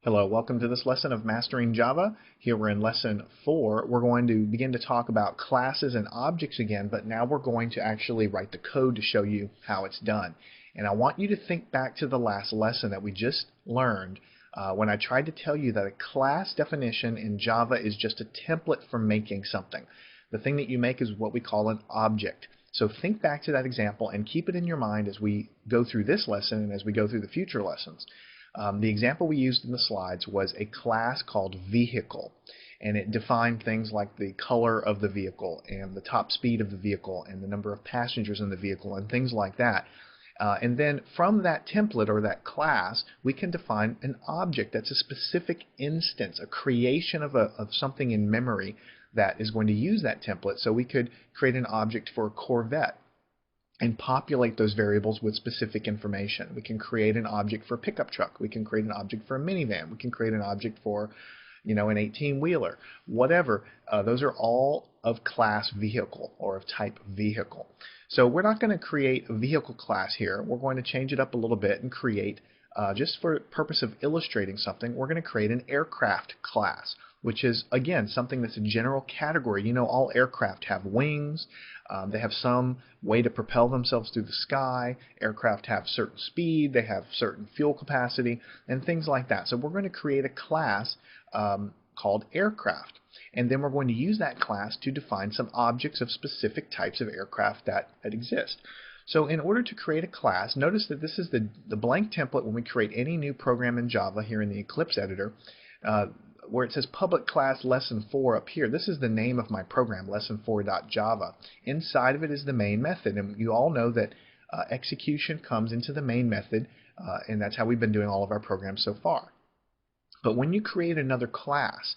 Hello, welcome to this lesson of Mastering Java. Here we're in lesson 4. We're going to begin to talk about classes and objects again, but now we're going to actually write the code to show you how it's done. And I want you to think back to the last lesson that we just learned when I tried to tell you that a class definition in Java is just a template for making something. The thing that you make is what we call an object. So think back to that example and keep it in your mind as we go through this lesson and as we go through the future lessons. The example we used in the slides was a class called vehicle, and it defined things like the color of the vehicle and the top speed of the vehicle and the number of passengers in the vehicle and things like that. And then from that template or that class, we can define an object that's a specific instance, a creation of something in memory that is going to use that template. So we could create an object for a Corvette and populate those variables with specific information. We can create an object for a pickup truck. We can create an object for a minivan. We can create an object for, an 18-wheeler. Whatever. Those are all of class vehicle or of type vehicle. So we're not going to create a vehicle class here. We're going to change it up a little bit and create, just for the purpose of illustrating something, we're going to create an aircraft class, which is, again, something that's a general category. You know, all aircraft have wings. They have some way to propel themselves through the sky. Aircraft have certain speed. They have certain fuel capacity and things like that. So we're going to create a class called aircraft. And then we're going to use that class to define some objects of specific types of aircraft that exist. So in order to create a class, notice that this is the blank template when we create any new program in Java here in the Eclipse editor. Where it says public class lesson 4 up here, this is the name of my program, lesson4.java. Inside of it is the main method, and you all know that execution comes into the main method, and that's how we've been doing all of our programs so far. But when you create another class,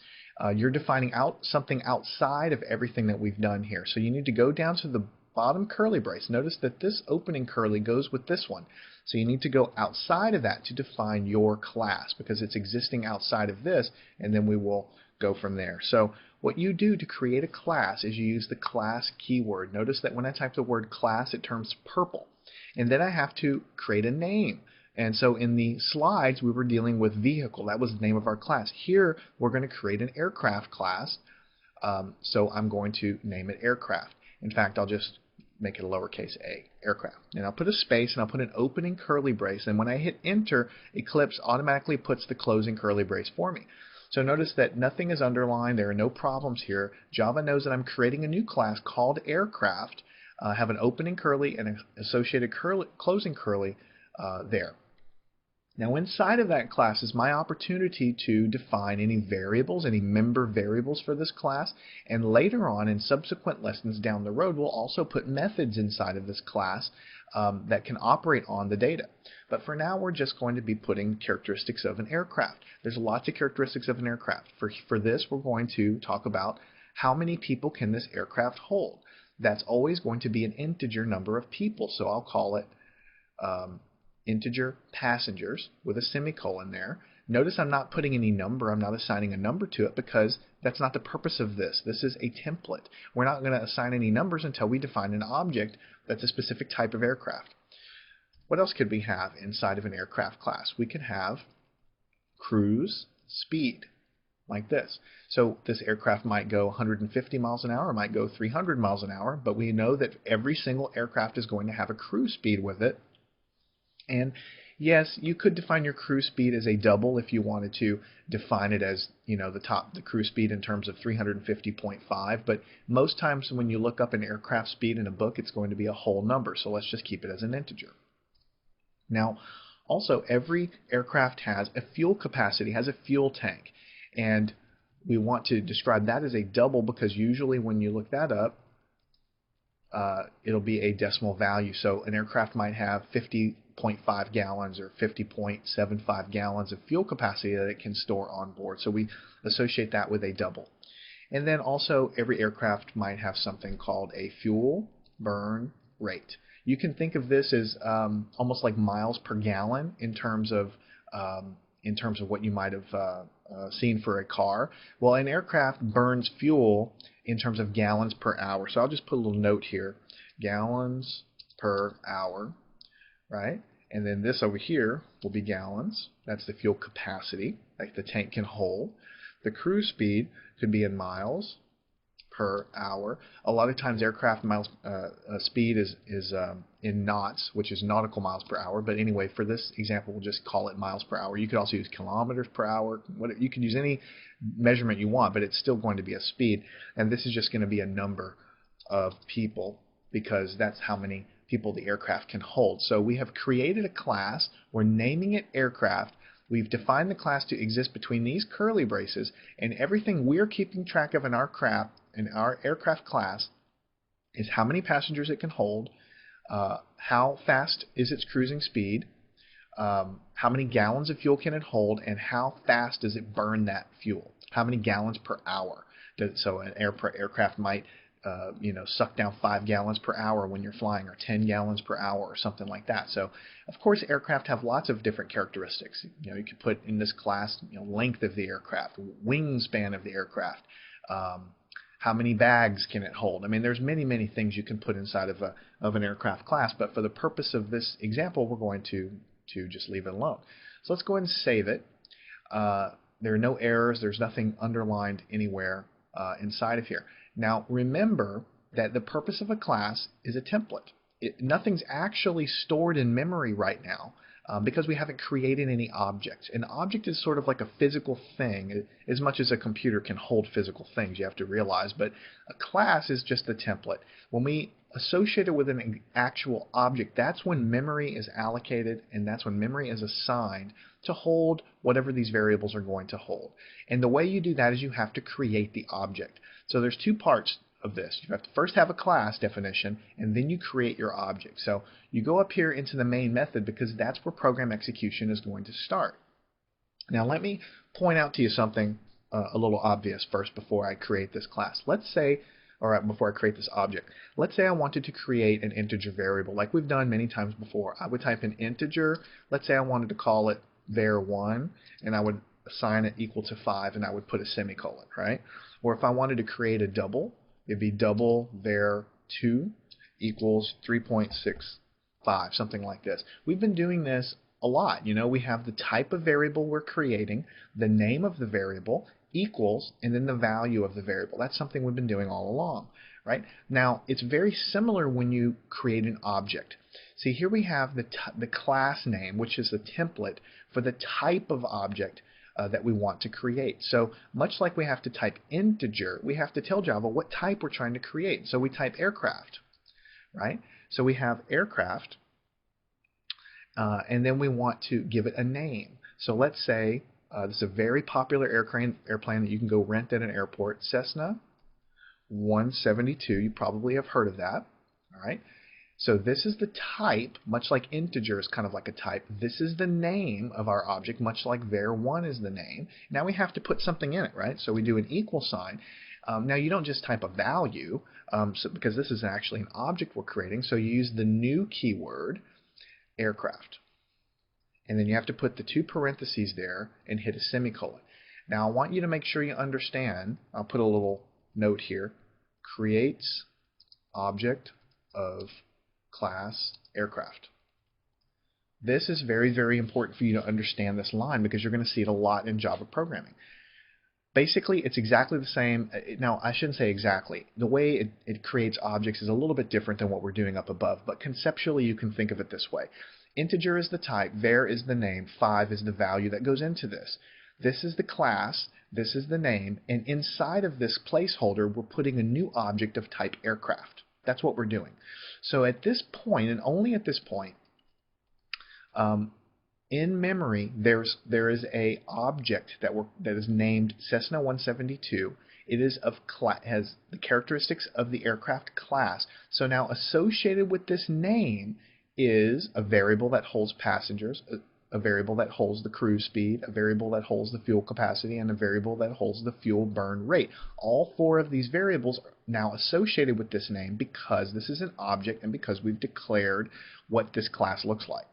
you're defining something outside of everything that we've done here. So you need to go down to the bottom curly brace. Notice that this opening curly goes with this one. So you need to go outside of that to define your class because it's existing outside of this, and then we will go from there. So what you do to create a class is you use the class keyword. Notice that when I type the word class, it turns purple. And then I have to create a name. And so in the slides, we were dealing with vehicle. That was the name of our class. Here, we're going to create an aircraft class. So I'm going to name it aircraft. In fact, I'll just make it a lowercase a, aircraft. And I'll put a space and I'll put an opening curly brace, and when I hit enter, Eclipse automatically puts the closing curly brace for me. So notice that nothing is underlined, there are no problems here. Java knows that I'm creating a new class called aircraft, have an opening curly and an associated closing curly there. Now inside of that class is my opportunity to define any variables, any member variables for this class, and later on in subsequent lessons down the road we'll also put methods inside of this class that can operate on the data. But for now we're just going to be putting characteristics of an aircraft. There's lots of characteristics of an aircraft. For this we're going to talk about how many people can this aircraft hold. That's always going to be an integer number of people, so I'll call it integer passengers with a semicolon there. Notice I'm not putting any number, I'm not assigning a number to it because that's not the purpose of this. This is a template. We're not going to assign any numbers until we define an object that's a specific type of aircraft. What else could we have inside of an aircraft class? We could have cruise speed, like this. So this aircraft might go 150 miles an hour, might go 300 miles an hour, but we know that every single aircraft is going to have a cruise speed with it. And yes, you could define your cruise speed as a double if you wanted to define it as, the cruise speed in terms of 350.5, but most times when you look up an aircraft speed in a book, it's going to be a whole number, so let's just keep it as an integer. Now, also, every aircraft has a fuel capacity, has a fuel tank, and we want to describe that as a double because usually when you look that up, it'll be a decimal value. So an aircraft might have 50.5 gallons or 50.75 gallons of fuel capacity that it can store on board. So we associate that with a double. And then also every aircraft might have something called a fuel burn rate. You can think of this as almost like miles per gallon in terms of what you might have seen for a car. Well, an aircraft burns fuel in terms of gallons per hour. So I'll just put a little note here, gallons per hour, right? And then this over here will be gallons. That's the fuel capacity that the tank can hold. The cruise speed could be in miles per hour. A lot of times aircraft miles speed is in knots, which is nautical miles per hour. But anyway, for this example, we'll just call it miles per hour. You could also use kilometers per hour. You can use any measurement you want, but it's still going to be a speed. And this is just going to be a number of people because that's how many people the aircraft can hold. So we have created a class. We're naming it aircraft. We've defined the class to exist between these curly braces, and everything we're keeping track of in our aircraft class is how many passengers it can hold, how fast is its cruising speed, how many gallons of fuel can it hold, and how fast does it burn that fuel, how many gallons per hour. So an aircraft might suck down 5 gallons per hour when you're flying, or 10 gallons per hour, or something like that. So, of course, aircraft have lots of different characteristics. You could put in this class, length of the aircraft, wingspan of the aircraft, how many bags can it hold. I mean, there's many, many things you can put inside of an aircraft class. But for the purpose of this example, we're going to just leave it alone. So let's go ahead and save it. There are no errors. There's nothing underlined anywhere inside of here. Now remember that the purpose of a class is a template. Nothing's actually stored in memory right now because we haven't created any objects. An object is sort of like a physical thing, as much as a computer can hold physical things, you have to realize. But a class is just a template. When we associate it with an actual object, that's when memory is allocated, and that's when memory is assigned to hold whatever these variables are going to hold. And the way you do that is you have to create the object. So there's two parts of this. You have to first have a class definition, and then you create your object. So you go up here into the main method because that's where program execution is going to start. Now let me point out to you something a little obvious first before I create this class. Let's say, or before I create this object, let's say I wanted to create an integer variable like we've done many times before. I would type in integer. Let's say I wanted to call it var1, and I would assign it equal to 5, and I would put a semicolon, right? Or if I wanted to create a double, it'd be double var2 equals 3.65, something like this. We've been doing this a lot. We have the type of variable we're creating, the name of the variable, equals, and then the value of the variable. That's something we've been doing all along, right? Now, it's very similar when you create an object. See, here we have the class name, which is the template for the type of object that we want to create. So much like we have to type integer, we have to tell Java what type we're trying to create. So we type aircraft, right? So we have aircraft, and then we want to give it a name. So let's say this is a very popular airplane that you can go rent at an airport, Cessna 172. You probably have heard of that, all right? So this is the type, much like integer is kind of like a type. This is the name of our object, much like var1 is the name. Now we have to put something in it, right? So we do an equal sign. Now you don't just type a value, because this is actually an object we're creating. So you use the new keyword, aircraft. And then you have to put the 2 parentheses there and hit a semicolon. Now I want you to make sure you understand, I'll put a little note here, creates object of class aircraft. This is very, very important for you to understand this line because you're going to see it a lot in Java programming. Basically, it's exactly the same. Now, I shouldn't say exactly. The way it creates objects is a little bit different than what we're doing up above, but conceptually you can think of it this way. Integer is the type, var is the name, 5 is the value that goes into this. This is the class, this is the name, and inside of this placeholder we're putting a new object of type aircraft. That's what we're doing. So at this point, and only at this point, in memory there is a object that is named Cessna 172. It is has the characteristics of the aircraft class. So now associated with this name is a variable that holds passengers, a variable that holds the cruise speed, a variable that holds the fuel capacity, and a variable that holds the fuel burn rate. All 4 of these variables are now associated with this name because this is an object and because we've declared what this class looks like.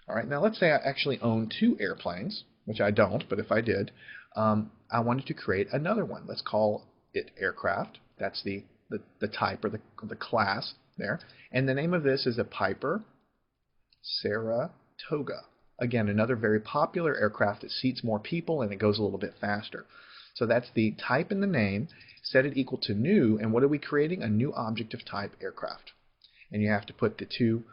All right, now let's say I actually own 2 airplanes, which I don't, but if I did, I wanted to create another one. Let's call it aircraft. That's the type or the class there. And the name of this is a Piper Saratoga. Again, another very popular aircraft that seats more people and it goes a little bit faster. So that's the type in the name, set it equal to new, and what are we creating? A new object of type aircraft. And you have to put the two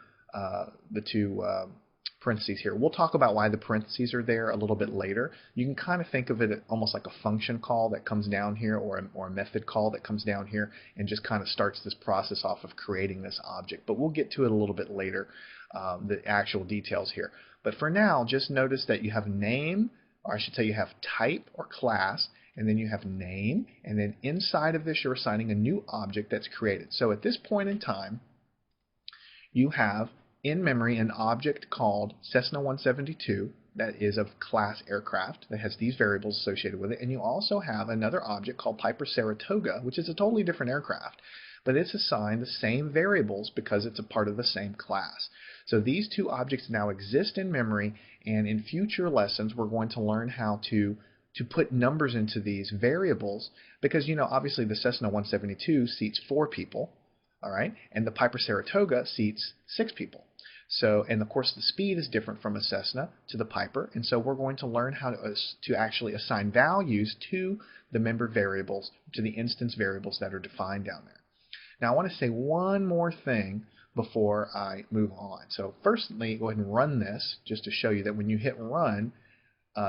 parentheses here. We'll talk about why the parentheses are there a little bit later. You can kind of think of it almost like a function call that comes down here, or a method call that comes down here and just kind of starts this process off of creating this object. But we'll get to it a little bit later, the actual details here. But for now, just notice that you have name, or I should say you have type or class, and then you have name, and then inside of this you're assigning a new object that's created. So at this point in time, you have in memory an object called Cessna 172 that is of class aircraft that has these variables associated with it, and you also have another object called Piper Saratoga, which is a totally different aircraft, but it's assigned the same variables because it's a part of the same class. So these two objects now exist in memory, and in future lessons we're going to learn how to put numbers into these variables, because obviously the Cessna 172 seats 4 people, all right, and the Piper Saratoga seats 6 people. So, and of course the speed is different from a Cessna to the Piper, and so we're going to learn how to actually assign values to the member variables, to the instance variables that are defined down there. Now I want to say one more thing before I move on. So firstly, go ahead and run this just to show you that when you hit run,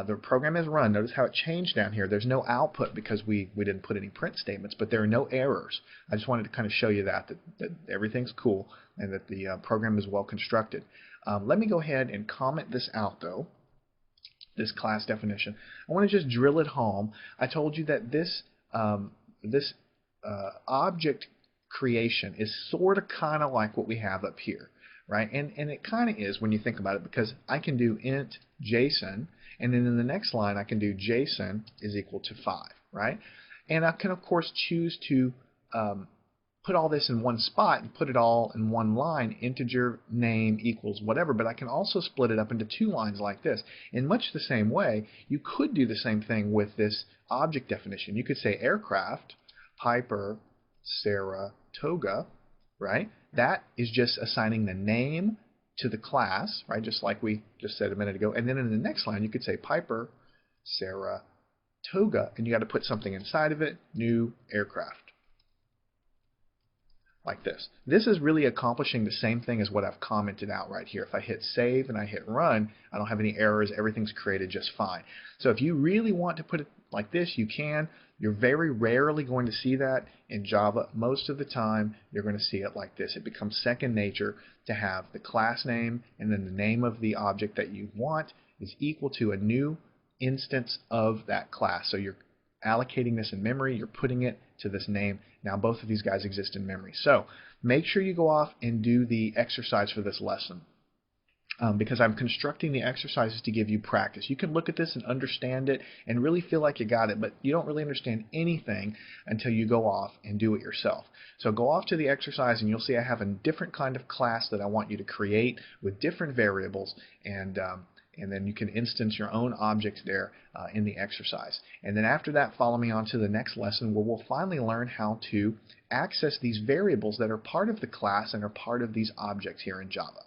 the program is run. Notice how it changed down here. There's no output because we didn't put any print statements, but there are no errors. I just wanted to kind of show you that everything's cool and that the program is well constructed. Let me go ahead and comment this out though, this class definition. I want to just drill it home. I told you that this object creation is sort of kind of like what we have up here, right? And it kind of is when you think about it, because I can do int JSON, and then in the next line I can do JSON is equal to 5, right? And I can of course choose to put all this in one spot and put it all in one line, integer name equals whatever, but I can also split it up into 2 lines like this. In much the same way, you could do the same thing with this object definition. You could say aircraft Piper Saratoga, right? That is just assigning the name to the class, right? Just like we just said a minute ago. And then in the next line, you could say Piper Saratoga, and you got to put something inside of it, new aircraft, like this. This is really accomplishing the same thing as what I've commented out right here. If I hit save and I hit run, I don't have any errors. Everything's created just fine. So if you really want to put it like this, you can. You're very rarely going to see that in Java. Most of the time, you're going to see it like this. It becomes second nature to have the class name and then the name of the object that you want is equal to a new instance of that class. So you're allocating this in memory, you're putting it to this name. Now both of these guys exist in memory. So make sure you go off and do the exercise for this lesson. Because I'm constructing the exercises to give you practice. You can look at this and understand it and really feel like you got it, but you don't really understand anything until you go off and do it yourself. So go off to the exercise and you'll see I have a different kind of class that I want you to create with different variables, and then you can instance your own objects there in the exercise. And then after that, follow me on to the next lesson where we'll finally learn how to access these variables that are part of the class and are part of these objects here in Java.